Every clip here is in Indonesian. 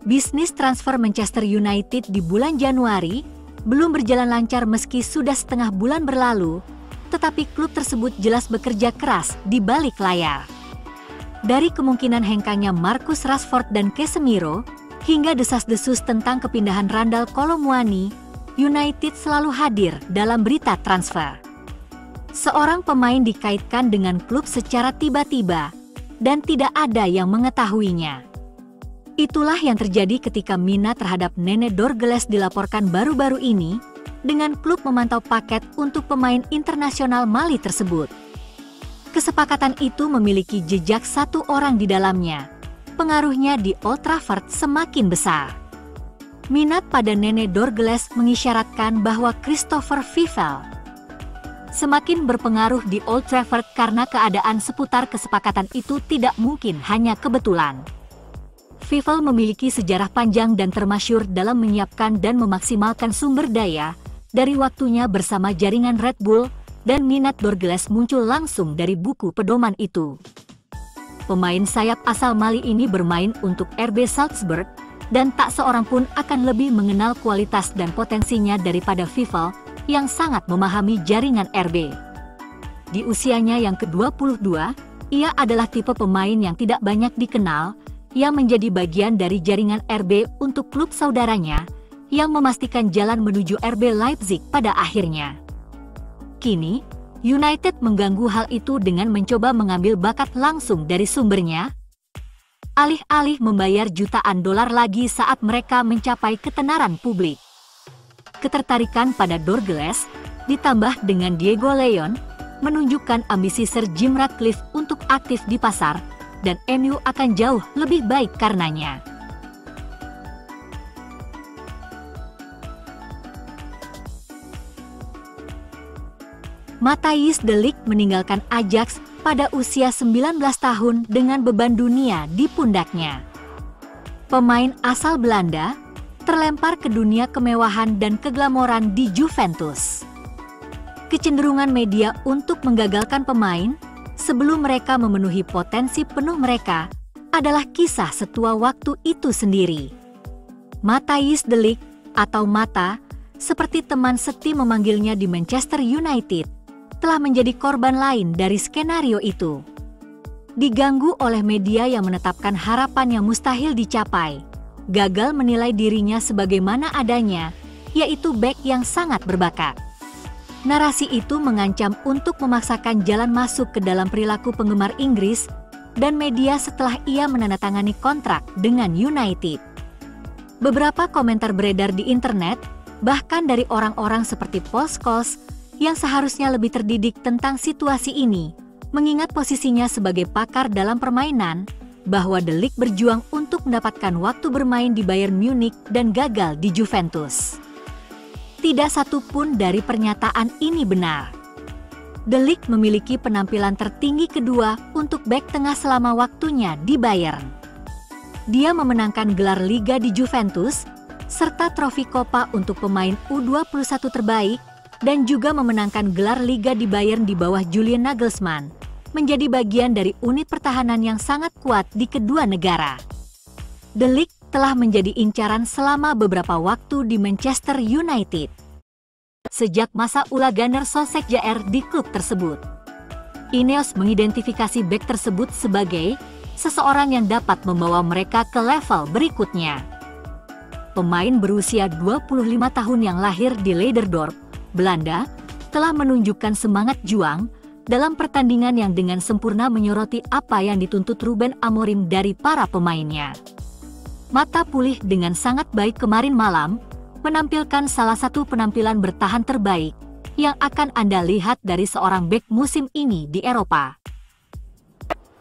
Bisnis transfer Manchester United di bulan Januari belum berjalan lancar meski sudah setengah bulan berlalu, tetapi klub tersebut jelas bekerja keras di balik layar. Dari kemungkinan hengkangnya Marcus Rashford dan Casemiro, hingga desas-desus tentang kepindahan Randal Kolo Muani, United selalu hadir dalam berita transfer. Seorang pemain dikaitkan dengan klub secara tiba-tiba, dan tidak ada yang mengetahuinya. Itulah yang terjadi ketika minat terhadap Néné Dorgelès dilaporkan baru-baru ini, dengan klub memantau paket untuk pemain internasional Mali tersebut. Kesepakatan itu memiliki jejak satu orang di dalamnya. Pengaruhnya di Old Trafford semakin besar. Minat pada Néné Dorgelès mengisyaratkan bahwa Christopher Fifel semakin berpengaruh di Old Trafford karena keadaan seputar kesepakatan itu tidak mungkin hanya kebetulan. Fifel memiliki sejarah panjang dan termasyhur dalam menyiapkan dan memaksimalkan sumber daya dari waktunya bersama jaringan Red Bull, dan minat Dorgelès muncul langsung dari buku pedoman itu. Pemain sayap asal Mali ini bermain untuk RB Salzburg, dan tak seorang pun akan lebih mengenal kualitas dan potensinya daripada Fifel yang sangat memahami jaringan RB. Di usianya yang ke-22, ia adalah tipe pemain yang tidak banyak dikenal, yang menjadi bagian dari jaringan RB untuk klub saudaranya, yang memastikan jalan menuju RB Leipzig pada akhirnya. Kini, United mengganggu hal itu dengan mencoba mengambil bakat langsung dari sumbernya, alih-alih membayar jutaan dolar lagi saat mereka mencapai ketenaran publik. Ketertarikan pada Dorgelès, ditambah dengan Diego Leon, menunjukkan ambisi Sir Jim Ratcliffe untuk aktif di pasar, dan MU akan jauh lebih baik karenanya. Matthijs de Ligt meninggalkan Ajax pada usia 19 tahun dengan beban dunia di pundaknya. Pemain asal Belanda terlempar ke dunia kemewahan dan keglamoran di Juventus. Kecenderungan media untuk menggagalkan pemain sebelum mereka memenuhi potensi penuh mereka adalah kisah setua waktu itu sendiri. Matthijs de Ligt atau Mata, seperti teman Seti memanggilnya di Manchester United, telah menjadi korban lain dari skenario itu. Diganggu oleh media yang menetapkan harapan yang mustahil dicapai, gagal menilai dirinya sebagaimana adanya, yaitu bek yang sangat berbakat. Narasi itu mengancam untuk memaksakan jalan masuk ke dalam perilaku penggemar Inggris dan media setelah ia menandatangani kontrak dengan United. Beberapa komentar beredar di internet, bahkan dari orang-orang seperti Paul Scholes, yang seharusnya lebih terdidik tentang situasi ini, mengingat posisinya sebagai pakar dalam permainan, bahwa de Ligt berjuang untuk mendapatkan waktu bermain di Bayern Munich dan gagal di Juventus. Tidak satu pun dari pernyataan ini benar. De Ligt memiliki penampilan tertinggi kedua untuk bek tengah selama waktunya di Bayern. Dia memenangkan gelar Liga di Juventus, serta trofi Copa untuk pemain U21 terbaik, dan juga memenangkan gelar Liga di Bayern di bawah Julian Nagelsmann, menjadi bagian dari unit pertahanan yang sangat kuat di kedua negara. De Ligt telah menjadi incaran selama beberapa waktu di Manchester United, sejak masa Ole Gunnar Solskjaer di klub tersebut. Ineos mengidentifikasi bek tersebut sebagai seseorang yang dapat membawa mereka ke level berikutnya. Pemain berusia 25 tahun yang lahir di Leiderdorp, Belanda, telah menunjukkan semangat juang dalam pertandingan yang dengan sempurna menyoroti apa yang dituntut Ruben Amorim dari para pemainnya. Mata pulih dengan sangat baik kemarin malam, menampilkan salah satu penampilan bertahan terbaik yang akan Anda lihat dari seorang bek musim ini di Eropa.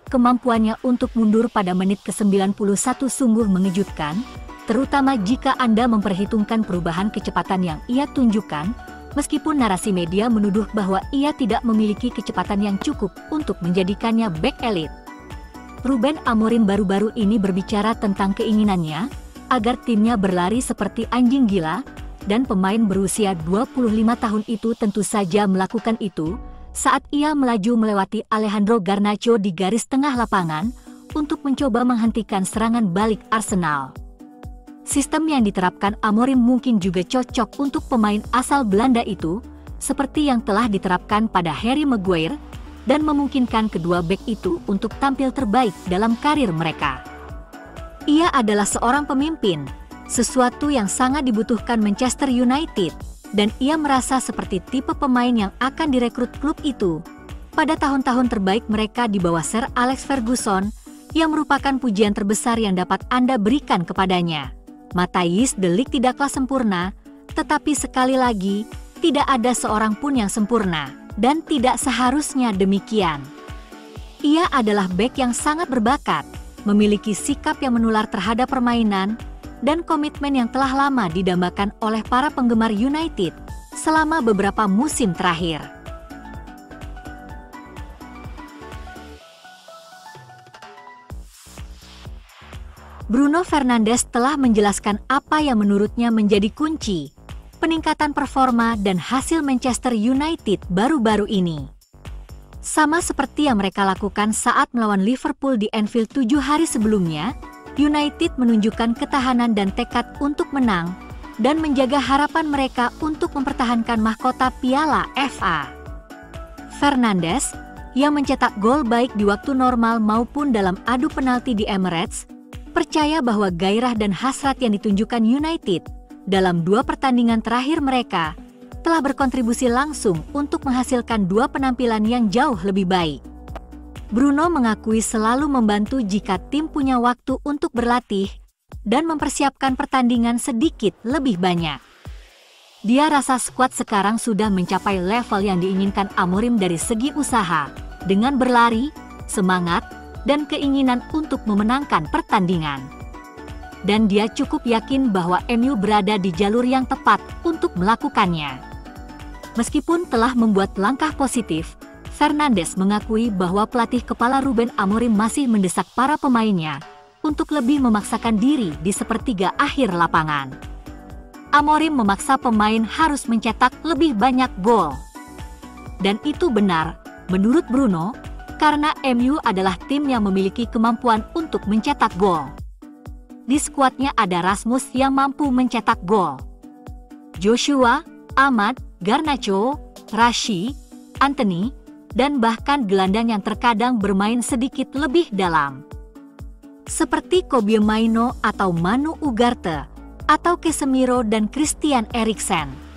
Kemampuannya untuk mundur pada menit ke-91 sungguh mengejutkan, terutama jika Anda memperhitungkan perubahan kecepatan yang ia tunjukkan, meskipun narasi media menuduh bahwa ia tidak memiliki kecepatan yang cukup untuk menjadikannya bek elit. Ruben Amorim baru-baru ini berbicara tentang keinginannya agar timnya berlari seperti anjing gila, dan pemain berusia 25 tahun itu tentu saja melakukan itu saat ia melaju melewati Alejandro Garnacho di garis tengah lapangan untuk mencoba menghentikan serangan balik Arsenal. Sistem yang diterapkan Amorim mungkin juga cocok untuk pemain asal Belanda itu, seperti yang telah diterapkan pada Harry Maguire, dan memungkinkan kedua bek itu untuk tampil terbaik dalam karir mereka. Ia adalah seorang pemimpin, sesuatu yang sangat dibutuhkan Manchester United, dan ia merasa seperti tipe pemain yang akan direkrut klub itu pada tahun-tahun terbaik mereka di bawah Sir Alex Ferguson, yang merupakan pujian terbesar yang dapat Anda berikan kepadanya. Matthijs de Ligt tidaklah sempurna, tetapi sekali lagi, tidak ada seorang pun yang sempurna, dan tidak seharusnya demikian. Ia adalah bek yang sangat berbakat, memiliki sikap yang menular terhadap permainan, dan komitmen yang telah lama didambakan oleh para penggemar United selama beberapa musim terakhir. Bruno Fernandes telah menjelaskan apa yang menurutnya menjadi kunci peningkatan performa dan hasil Manchester United baru-baru ini. Sama seperti yang mereka lakukan saat melawan Liverpool di Anfield 7 hari sebelumnya, United menunjukkan ketahanan dan tekad untuk menang dan menjaga harapan mereka untuk mempertahankan mahkota Piala FA. Fernandes, yang mencetak gol baik di waktu normal maupun dalam adu penalti di Emirates, percaya bahwa gairah dan hasrat yang ditunjukkan United dalam 2 pertandingan terakhir mereka telah berkontribusi langsung untuk menghasilkan 2 penampilan yang jauh lebih baik. Bruno mengakui selalu membantu jika tim punya waktu untuk berlatih dan mempersiapkan pertandingan sedikit lebih banyak. Dia rasa skuad sekarang sudah mencapai level yang diinginkan Amorim dari segi usaha, dengan berlari, semangat, dan keinginan untuk memenangkan pertandingan. Dan dia cukup yakin bahwa MU berada di jalur yang tepat untuk melakukannya. Meskipun telah membuat langkah positif, Fernandes mengakui bahwa pelatih kepala Ruben Amorim masih mendesak para pemainnya untuk lebih memaksakan diri di sepertiga akhir lapangan. Amorim memaksa pemain harus mencetak lebih banyak gol. Dan itu benar, menurut Bruno, karena MU adalah tim yang memiliki kemampuan untuk mencetak gol. Di skuadnya ada Rasmus yang mampu mencetak gol, Joshua, Ahmad, Garnacho, Rashi, Anthony, dan bahkan gelandang yang terkadang bermain sedikit lebih dalam, seperti Kobbie Mainoo atau Manu Ugarte, atau Casemiro dan Christian Eriksen.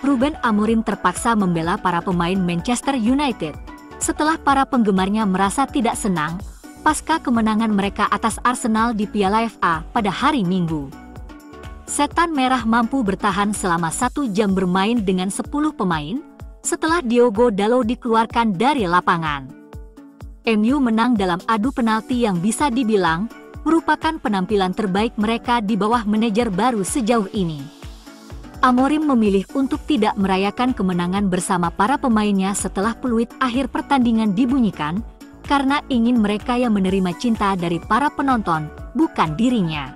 Ruben Amorim terpaksa membela para pemain Manchester United setelah para penggemarnya merasa tidak senang pasca kemenangan mereka atas Arsenal di Piala FA pada hari Minggu. Setan Merah mampu bertahan selama 1 jam bermain dengan 10 pemain setelah Diogo Dalot dikeluarkan dari lapangan. MU menang dalam adu penalti yang bisa dibilang merupakan penampilan terbaik mereka di bawah manajer baru sejauh ini. Amorim memilih untuk tidak merayakan kemenangan bersama para pemainnya setelah peluit akhir pertandingan dibunyikan, karena ingin mereka yang menerima cinta dari para penonton, bukan dirinya.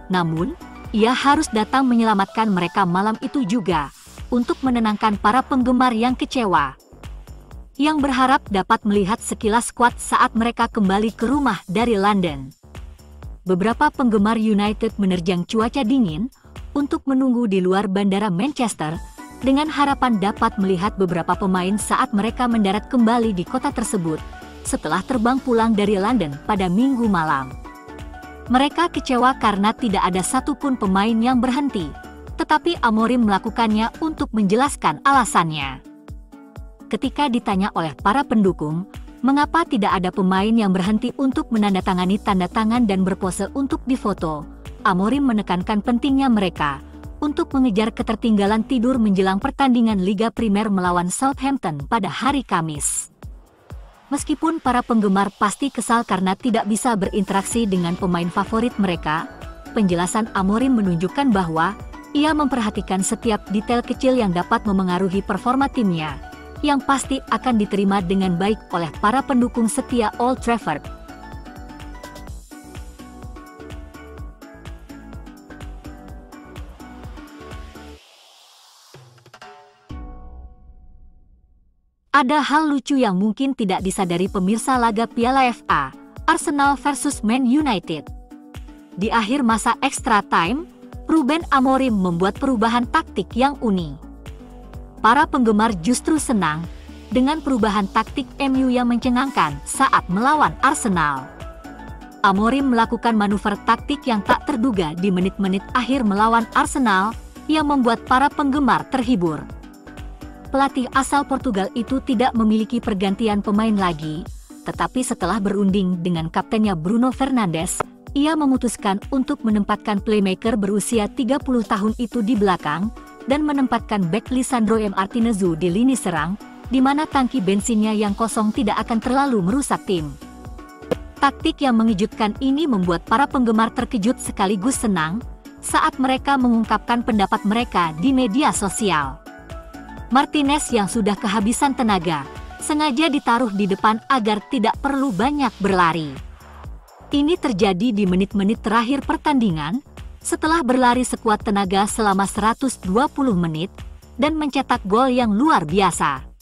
Namun, ia harus datang menyelamatkan mereka malam itu juga, untuk menenangkan para penggemar yang kecewa, yang berharap dapat melihat sekilas skuad saat mereka kembali ke rumah dari London. Beberapa penggemar United menerjang cuaca dingin untuk menunggu di luar bandara Manchester dengan harapan dapat melihat beberapa pemain saat mereka mendarat kembali di kota tersebut setelah terbang pulang dari London pada Minggu malam. Mereka kecewa karena tidak ada satupun pemain yang berhenti, tetapi Amorim melakukannya untuk menjelaskan alasannya. Ketika ditanya oleh para pendukung, mengapa tidak ada pemain yang berhenti untuk menandatangani tanda tangan dan berpose untuk difoto, Amorim menekankan pentingnya mereka untuk mengejar ketertinggalan tidur menjelang pertandingan Liga Primer melawan Southampton pada hari Kamis. Meskipun para penggemar pasti kesal karena tidak bisa berinteraksi dengan pemain favorit mereka, penjelasan Amorim menunjukkan bahwa ia memperhatikan setiap detail kecil yang dapat memengaruhi performa timnya, yang pasti akan diterima dengan baik oleh para pendukung setia Old Trafford. Ada hal lucu yang mungkin tidak disadari pemirsa laga Piala FA. Arsenal versus Man United. Di akhir masa extra time, Ruben Amorim membuat perubahan taktik yang unik. Para penggemar justru senang dengan perubahan taktik MU yang mencengangkan saat melawan Arsenal. Amorim melakukan manuver taktik yang tak terduga di menit-menit akhir melawan Arsenal yang membuat para penggemar terhibur. Pelatih asal Portugal itu tidak memiliki pergantian pemain lagi, tetapi setelah berunding dengan kaptennya Bruno Fernandes, ia memutuskan untuk menempatkan playmaker berusia 30 tahun itu di belakang dan menempatkan bek Lisandro Martinezu di lini serang, di mana tangki bensinnya yang kosong tidak akan terlalu merusak tim. Taktik yang mengejutkan ini membuat para penggemar terkejut sekaligus senang saat mereka mengungkapkan pendapat mereka di media sosial. Martinez yang sudah kehabisan tenaga sengaja ditaruh di depan agar tidak perlu banyak berlari. Ini terjadi di menit-menit terakhir pertandingan setelah berlari sekuat tenaga selama 120 menit dan mencetak gol yang luar biasa.